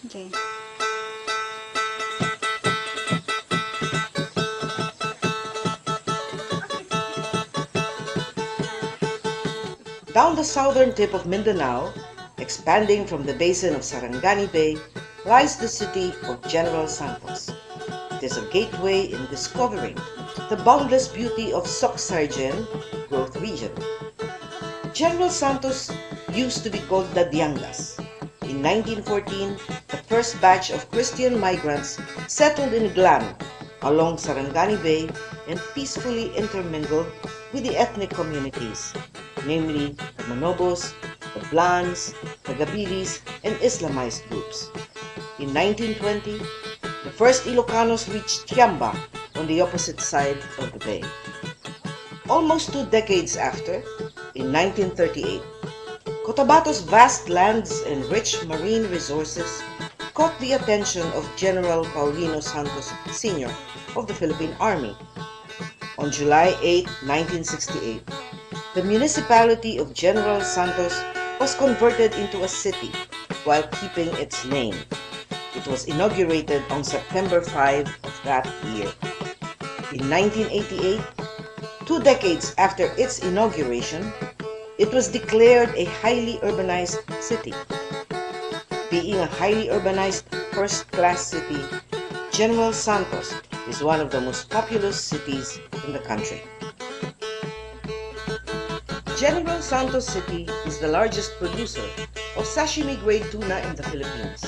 Okay. Down the southern tip of Mindanao, expanding from the basin of Sarangani Bay, lies the city of General Santos. It is a gateway in discovering the boundless beauty of Socsargen growth region. General Santos used to be called the Diangas. In 1914, the first batch of Christian migrants settled in Glan along Sarangani Bay and peacefully intermingled with the ethnic communities, namely the Manobos, the Blans, the Gabilis, and Islamized groups. In 1920, the first Ilocanos reached Tiamba on the opposite side of the bay. Almost 2 decades after, in 1938, Cotabato's vast lands and rich marine resources caught the attention of General Paulino Santos Sr. of the Philippine Army. On July 8, 1968, the municipality of General Santos was converted into a city while keeping its name. It was inaugurated on September 5 of that year. In 1988, 2 decades after its inauguration, it was declared a highly urbanized city. Being a highly urbanized first-class city, General Santos is one of the most populous cities in the country. General Santos City is the largest producer of sashimi-grade tuna in the Philippines.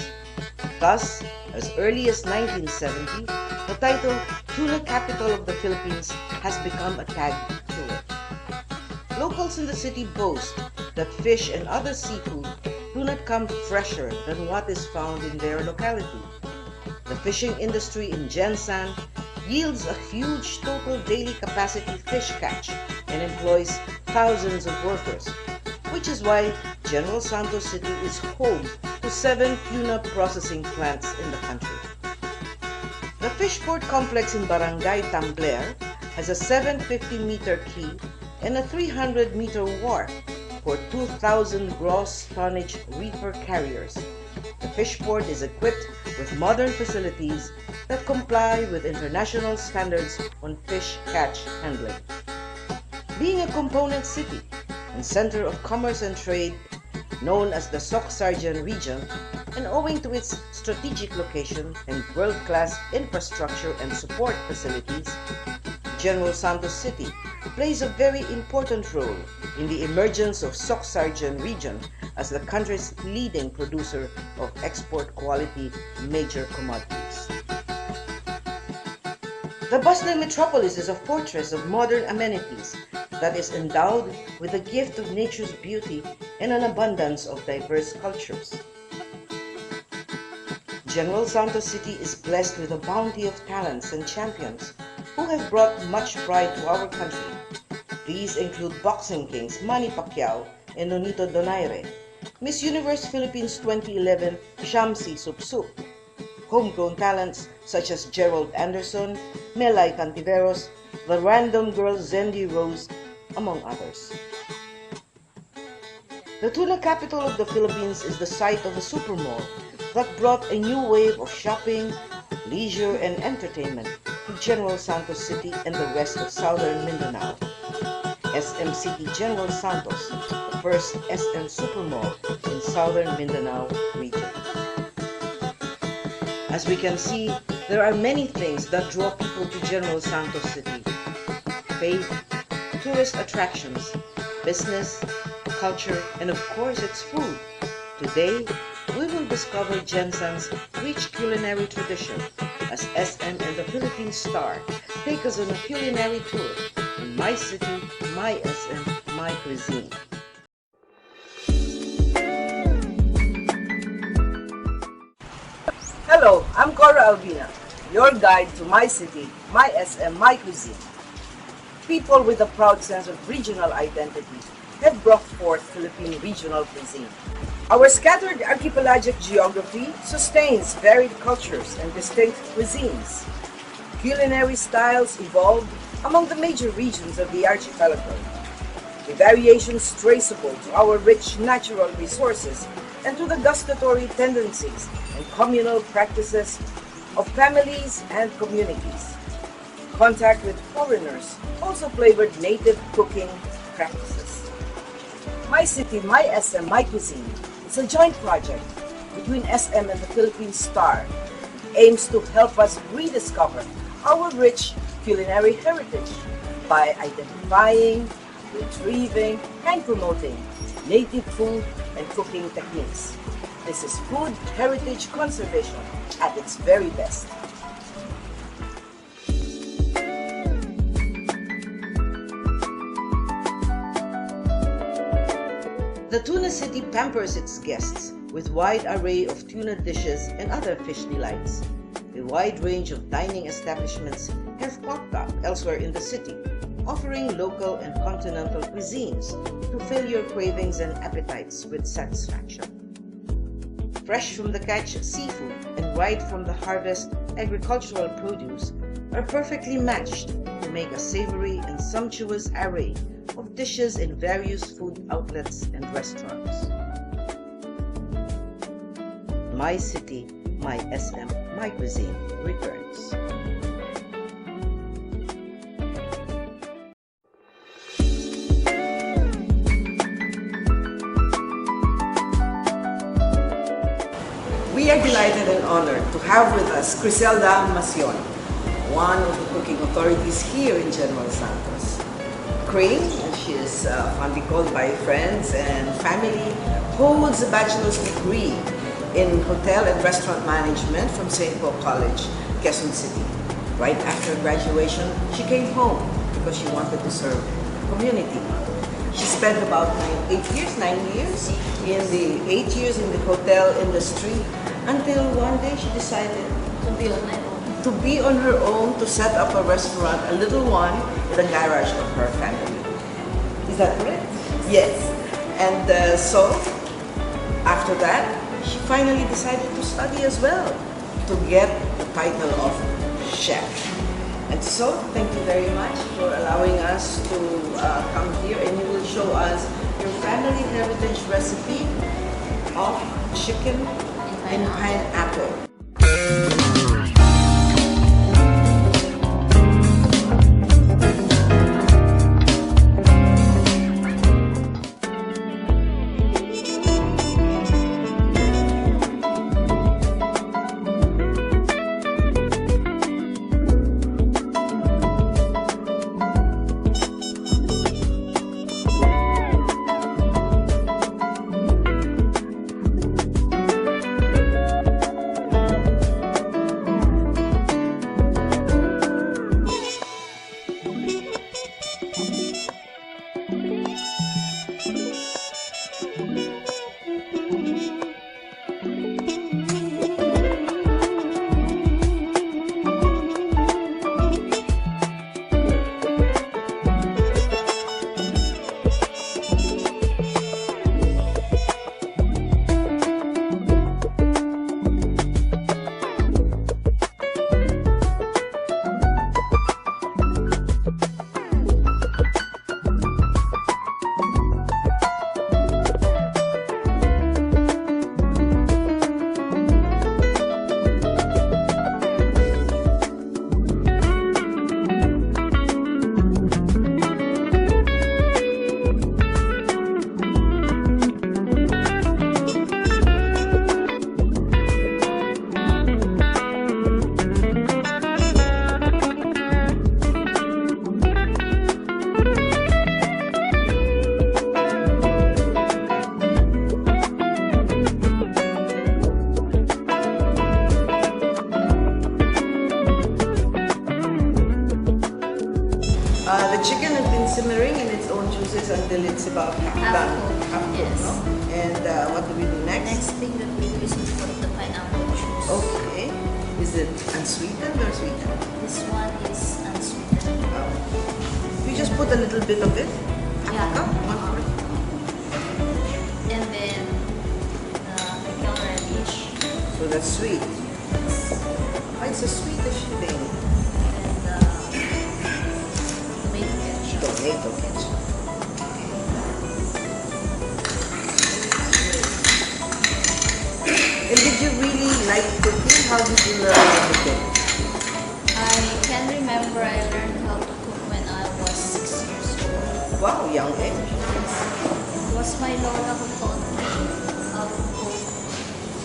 Thus, as early as 1970, the title Tuna Capital of the Philippines has become a tag to it. Locals in the city boast that fish and other seafood do not come fresher than what is found in their locality. The fishing industry in Gensan yields a huge total daily capacity fish catch and employs thousands of workers, which is why General Santos City is home to 7 tuna processing plants in the country. The Fishport complex in Barangay Tambler has a 750-meter quay and a 300-meter wharf for 2,000 gross tonnage reefer carriers. The Fishport is equipped with modern facilities that comply with international standards on fish catch handling. Being a component city and center of commerce and trade, known as the Socsargen region, and owing to its strategic location and world-class infrastructure and support facilities, General Santos City plays a very important role in the emergence of Socsargen region as the country's leading producer of export quality major commodities. The bustling metropolis is a fortress of modern amenities that is endowed with the gift of nature's beauty and an abundance of diverse cultures. General Santos City is blessed with a bounty of talents and champions who have brought much pride to our country. These include boxing kings Manny Pacquiao and Nonito Donaire, Miss Universe Philippines 2011 Shamsi Supsup, homegrown talents such as Gerald Anderson, Melay Cantiveros, the random girl Zendi Rose, among others. The tuna capital of the Philippines is the site of a supermall that brought a new wave of shopping, leisure, and entertainment to General Santos City and the rest of southern Mindanao. SM City General Santos, the first SM supermall in southern Mindanao region. As we can see, there are many things that draw people to General Santos City. Faith, tourist attractions, business, culture, and of course its food. Today, we will discover Gensan's rich culinary tradition as SM and the Philippine Star take us on a culinary tour in My City, My SM, My Cuisine. Hello, I'm Cora Albina, your guide to My City, My SM, My Cuisine. People with a proud sense of regional identity have brought forth Philippine regional cuisine. Our scattered archipelagic geography sustains varied cultures and distinct cuisines. Culinary styles evolved among the major regions of the archipelago. The variations traceable to our rich natural resources and to the gustatory tendencies and communal practices of families and communities. Contact with foreigners also flavored native cooking practices. My City, My SM, My Cuisine is a joint project between SM and the Philippine Star. It aims to help us rediscover our rich culinary heritage by identifying, retrieving, and promoting native food and cooking techniques. This is food heritage conservation at its very best. The Tuna City pampers its guests with wide array of tuna dishes and other fish delights. A wide range of dining establishments have popped up elsewhere in the city, offering local and continental cuisines to fill your cravings and appetites with satisfaction. Fresh from the catch seafood and right from the harvest agricultural produce are perfectly matched to make a savory and sumptuous array of dishes in various food outlets and restaurants. My City, My SM, My Cuisine returns. We are delighted and honored to have with us Criselda Macion, one of the cooking authorities here in General Santos. Crane, as she is fondly called by friends and family, holds a bachelor's degree in hotel and restaurant management from St. Paul College, Quezon City. Right after graduation, she came home because she wanted to serve the community. She spent about 9 years in the 8 years in the hotel industry until one day she decided to be on her own, to set up a restaurant, a little one, in the garage of her family. Is that correct? Yes. And so, after that, she finally decided to study as well, to get the title of chef. And so, thank you very much for allowing us to come here, and you will show us your family heritage recipe of chicken and pineapple. The chicken has been simmering in its own juices until it's about half done. Yes. No? And what do we do next? Next thing that we do is we put the pineapple juice. Okay. Is it unsweetened or sweetened? This one is unsweetened. We just put a little bit of it. Yeah. Half a cup, 1/4. And then the pickled radish. So that's sweet. Oh, it's a sweetish thing. And tomato ketchup. Tomato ketchup. And did you really like cooking? How did you learn everything? I can remember I learned how to cook when I was 6 years old. Wow, young age. It was my lola who taught me how to cook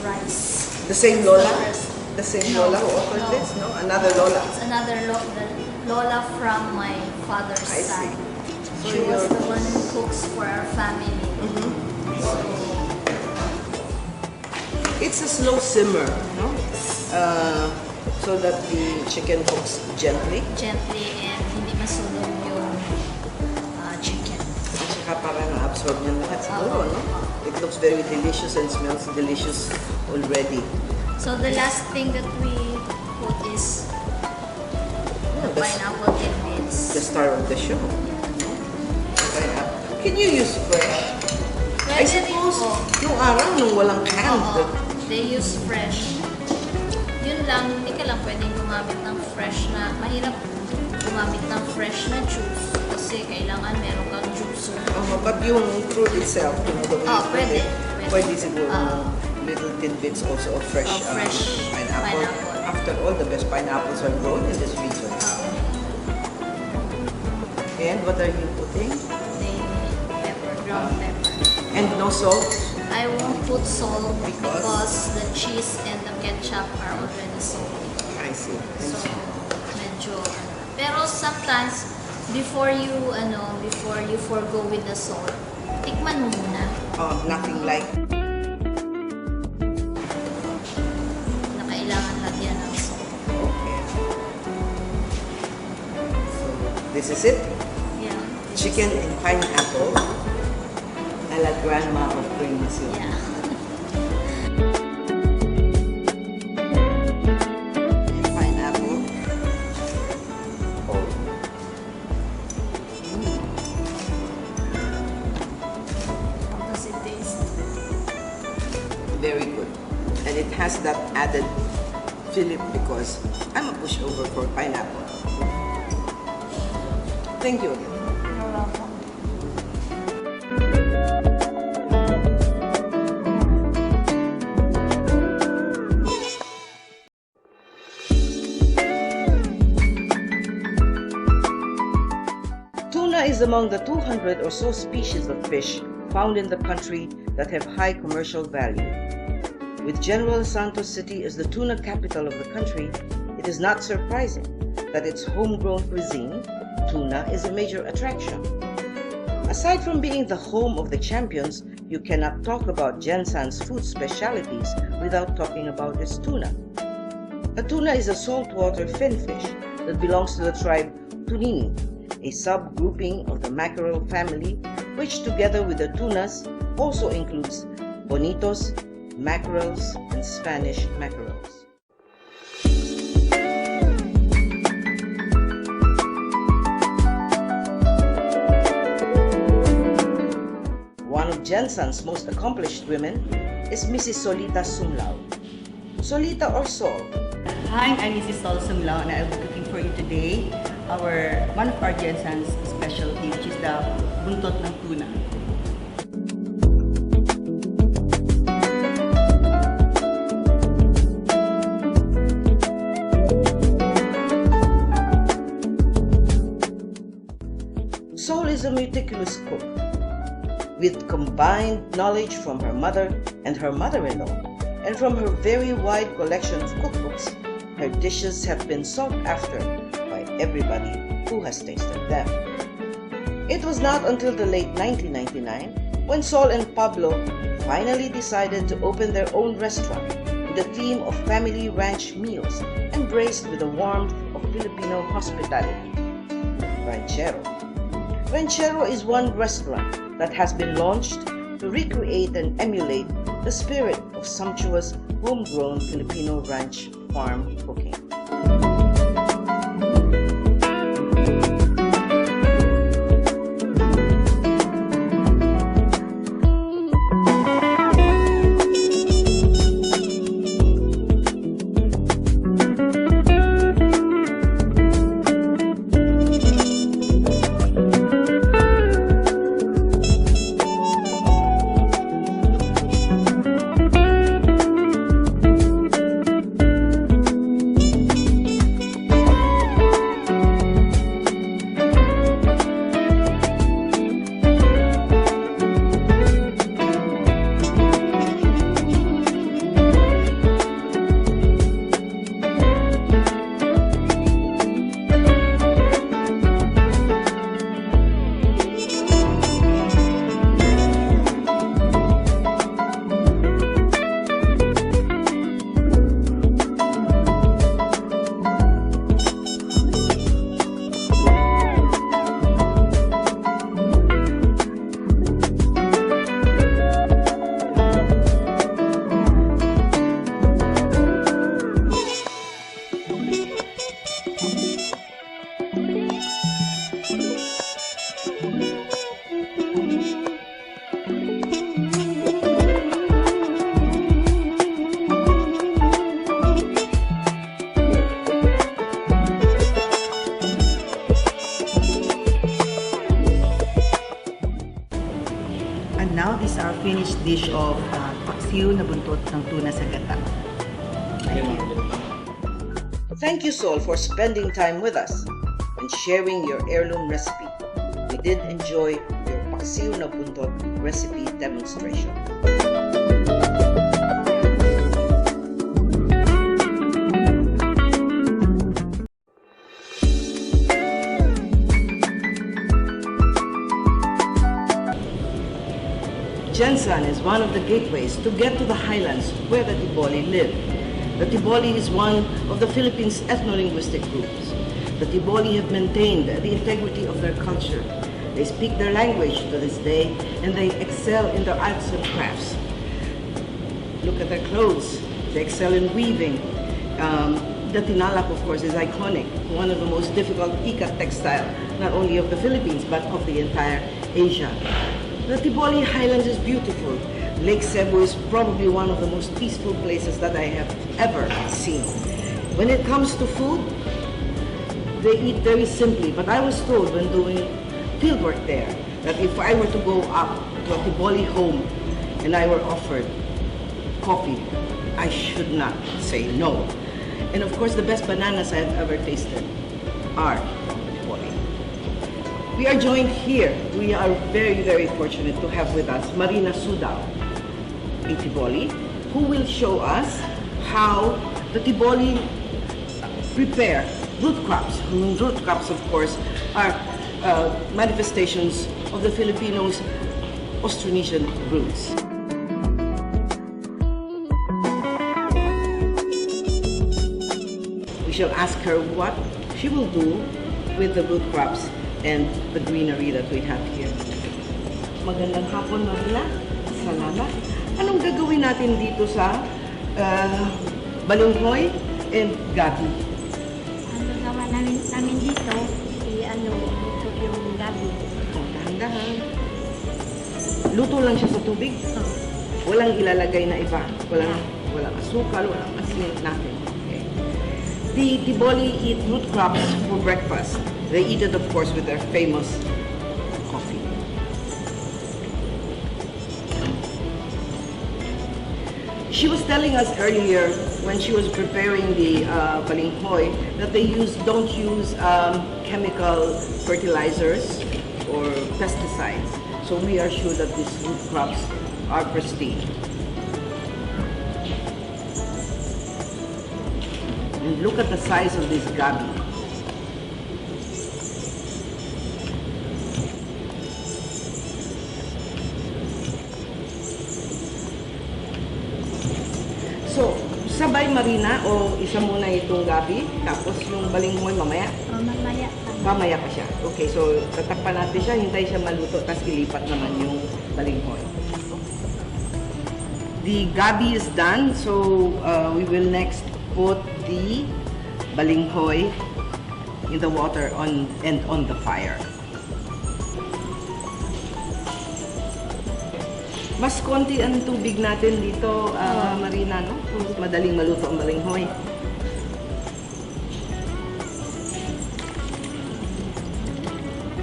rice. The same Lola? Yes. The same No, Lola who offered no. this? No? Another Lola? It's another lola from my father's I see. side. So She was you're- the one who cooks for our family. So, It's a slow simmer, no? So that the chicken cooks gently. gently and hindi masunog yung chicken. At saka parang na-absorb niya lahat siguro, no? It looks very delicious and smells delicious already. So the last thing that we put is the pineapple The tidbits. star of the show. Pineapple. Can you use fresh? I Pwede rin suppose, po. nung araw, nung walang canned. Oo, they use fresh. Yun lang, hindi ka lang pwedeng gumamit ng fresh na, mahirap gumamit ng fresh na juice kasi kailangan meron kang juicer. But yung fruit itself, the way you put pwede. it, pwede siguro little tidbits also of fresh, fresh pineapple. pineapple. After all, the best pineapples are grown in this region. And what are you putting? They pepper, ground pepper. And no salt? I won't put salt Because? because the cheese and the ketchup are already salty. I see. So, medyo. Pero sometimes, before you forgo with the salt, tikman mo muna Nothing like. na kailangan lagyan ng salt. Okay. So, this is it. Yeah. Chicken and pineapple a la grandma of Creamsil. Yeah. Pineapple. Oh. How does it taste? Very good. And it has that added fillip because I'm a pushover for pineapple. Thank you again. You're welcome. Tuna is among the 200 or so species of fish found in the country that have high commercial value. With General Santos City as the tuna capital of the country, it is not surprising that its homegrown cuisine, tuna, is a major attraction. Aside from being the home of the champions, you cannot talk about Gensan's food specialities without talking about its tuna. A tuna is a saltwater finfish that belongs to the tribe Tunini, a subgrouping of the mackerel family, which together with the tunas also includes bonitos, mackerels, and Spanish mackerels. One of Gensan's most accomplished women is Mrs. Solita Sumlao. Solita or Sol? Hi, I'm Mrs. Sol Sumlao and I'll be cooking for you today one of our Gensan's specialty, which is the buntot ng tuna. Sol is a meticulous cook with combined knowledge from her mother and her mother-in-law, and from her very wide collection of cookbooks. Her dishes have been sought after by everybody who has tasted them. It was not until the late 1999 when Sol and Pablo finally decided to open their own restaurant with the theme of family ranch meals, embraced with the warmth of Filipino hospitality. Ranchero. Ranchero is one restaurant that has been launched to recreate and emulate the spirit of sumptuous homegrown Filipino ranch farm cooking. dish of paksiw na buntot ng tuna sa gata. Thank you. Thank you, Sol, for spending time with us and sharing your heirloom recipe. We did enjoy your paksiw na buntot recipe demonstration. Gensan is one of the gateways to get to the highlands where the Tiboli live. The Tiboli is one of the Philippines' ethno-linguistic groups. The Tiboli have maintained the integrity of their culture. They speak their language to this day, and they excel in their arts and crafts. Look at their clothes. They excel in weaving. The tinalak, of course, is iconic, one of the most difficult ikat textile, not only of the Philippines, but of the entire Asia. The Tiboli Highlands is beautiful. Lake Cebu is probably one of the most peaceful places that I have ever seen. When it comes to food, they eat very simply, but I was told when doing fieldwork there that if I were to go up to a Tiboli home and I were offered coffee, I should not say no. And of course, the best bananas I have ever tasted are Tiboli. We are joined here. We are very, very fortunate to have with us Marina Sudao, a Tiboli, who will show us how the Tiboli prepare root crops. Root crops, of course, are manifestations of the Filipinos' Austronesian roots. We shall ask her what she will do with the root crops and the greenery that we have here. Magandang hapon, Marina. Salamat. Anong gagawin natin dito sa balunghoy and gabi? Ang gagawa namin dito, luto yung gabi. Oh, dahan-dahan. Luto lang siya sa tubig? Walang ilalagay na iba? Walang asukal, walang asin natin. Okay. The Tiboli eat root crops for breakfast. They eat it, of course, with their famous coffee. She was telling us earlier when she was preparing the balinghoy that they don't use chemical fertilizers or pesticides. So we are sure that these root crops are pristine. And look at the size of this gabi. So, sabay Marina o isa muna itong gabi, tapos yung balinghoy mamaya? Mamaya. Mamaya pa siya. Okay, so tatakpan natin siya, hintay siya maluto, tapos ilipat naman yung balinghoy. The gabi is done, so we will next put the balinghoy in the water on the fire. Mas konti ang tubig natin dito, Marina, no? Madaling maluto ang balinghoy.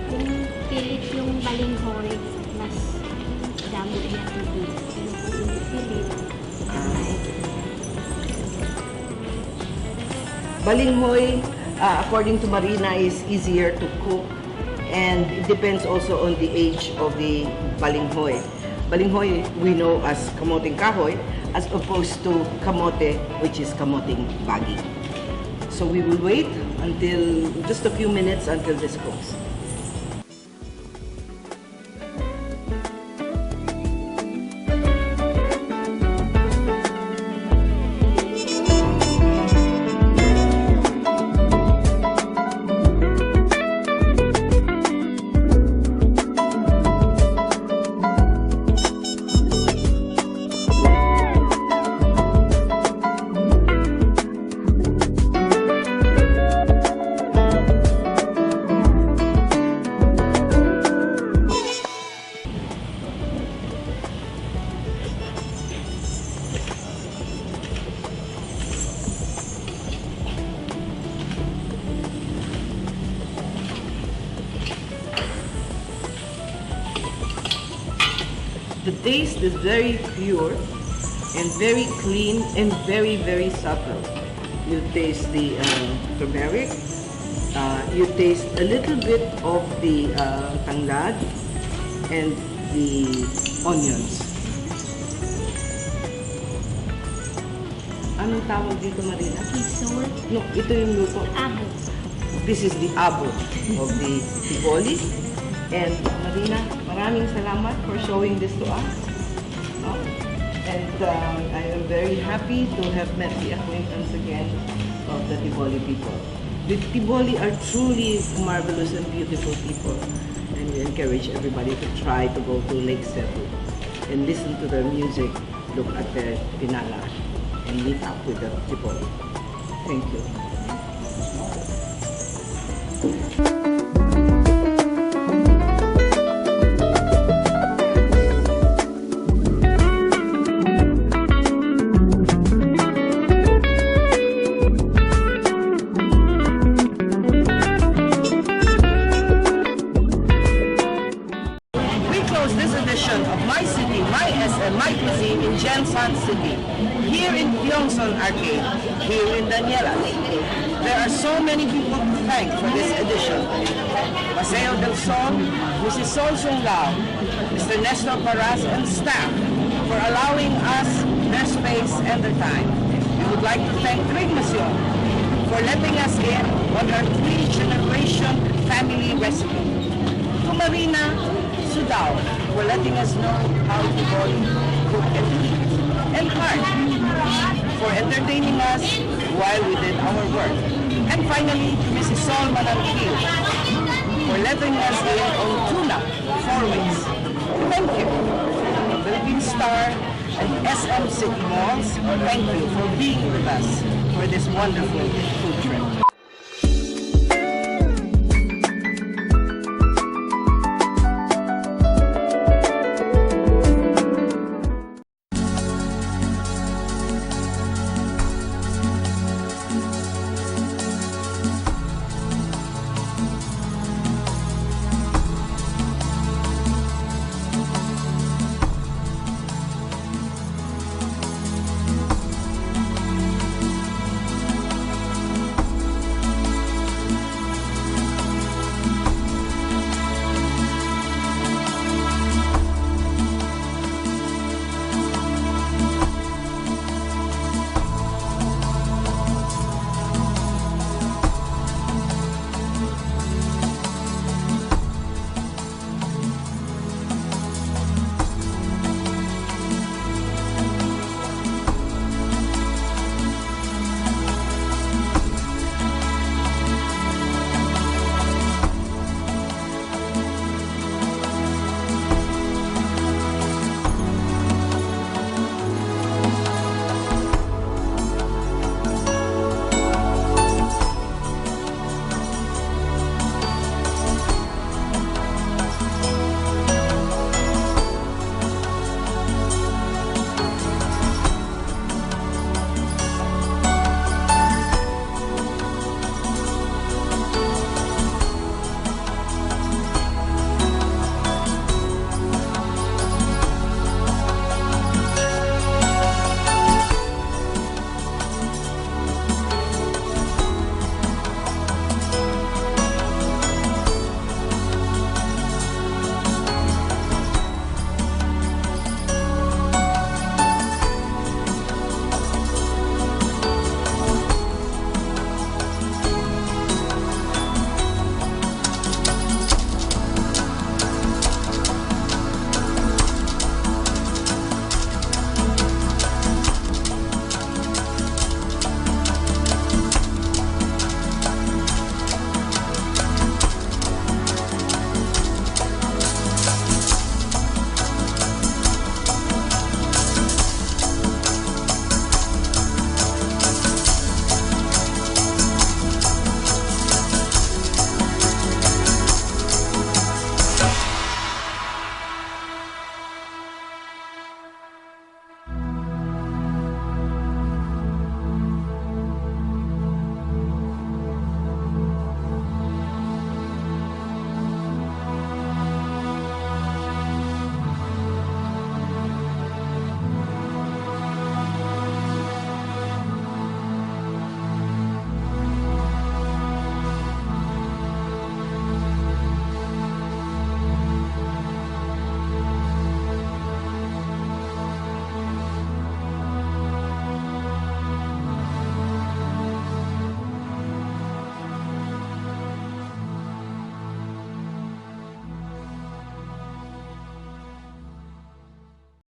Kung pilit yung balinghoy, mas damo niya tubig. Pero kung hindi pilit, Balinghoy, according to Marina, is easier to cook, and it depends also on the age of the balinghoy. Balinghoy we know as kamoting kahoy, as opposed to kamote, which is kamoting bagi. So we will wait until just a few minutes until this cooks. The taste is very pure and very clean and very, very subtle. You taste the turmeric, you taste a little bit of the tanglad and the onions. Anong tawag dito, Marina? Isol, No, ito yung luto. abo. This is the abo of the tiboli. And Marina, maraming salamat for showing this to us. No? And I am very happy to have met the acquaintance again of the Tiboli people. The Tiboli are truly marvelous and beautiful people. And we encourage everybody to try to go to Lake Cebu and listen to their music, look at their pinala, and meet up with the Tiboli. Thank you. We close this edition of My City, My SM, My Cuisine in Gensan City, here in Gensan Arcade, here in Daniela. There are so many people to thank for this edition. Paseo del Sol, Mrs. Sol Sung Lao, Mr. Nestor Paras and staff for allowing us their space and their time. We would like to thank Trigmasion for letting us in on her 3-generation family recipe. To Marina Sudao for letting us know how to cook and eat. And Hart for entertaining us while we did our work. And finally, to Mrs. Sol Manangkil for letting us in on tuna 4 weeks. Thank you. The Philippine Star and SM City Malls, thank you for being with us for this wonderful food trip.